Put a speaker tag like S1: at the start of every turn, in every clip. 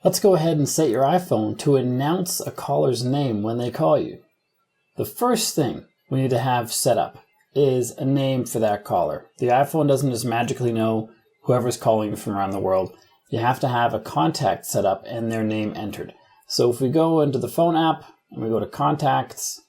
S1: Let's go ahead and set your iPhone to announce a caller's name when they call you. The first thing we need to have set up is a name for that caller. The iPhone doesn't just magically know whoever's calling you from around the world. You have to have a contact set up and their name entered. So if we go into the phone app and we go to contacts,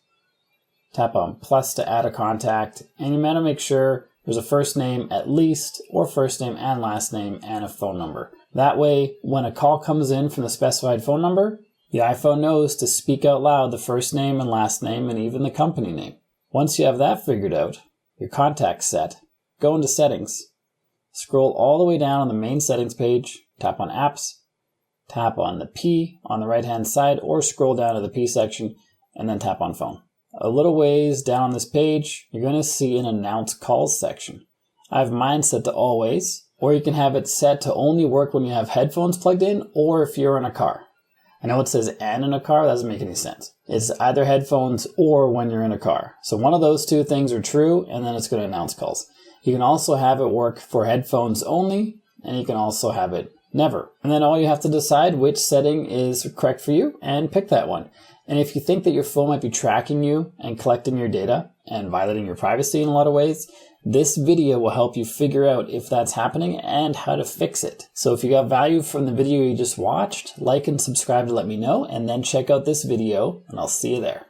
S1: tap on plus to add a contact, and you want to make sure there's a first name at least, or first name and last name and a phone number. That way, when a call comes in from the specified phone number, the iPhone knows to speak out loud the first name and last name and even the company name. Once you have that figured out, your contacts set, go into settings, scroll all the way down on the main settings page, tap on apps, tap on the P on the right hand side, or scroll down to the P section and then tap on phone. A little ways down on this page, you're going to see an announce calls section. I have mine set to always, or you can have it set to only work when you have headphones plugged in or if you're in a car. I know it says and in a car, that doesn't make any sense. It's either headphones or when you're in a car. So one of those two things are true, and then it's going to announce calls. You can also have it work for headphones only, and you can also have it never. And then all you have to decide which setting is correct for you and pick that one. And if you think that your phone might be tracking you and collecting your data and violating your privacy in a lot of ways, this video will help you figure out if that's happening and how to fix it. So if you got value from the video you just watched, like and subscribe to let me know, and then check out this video, and I'll see you there.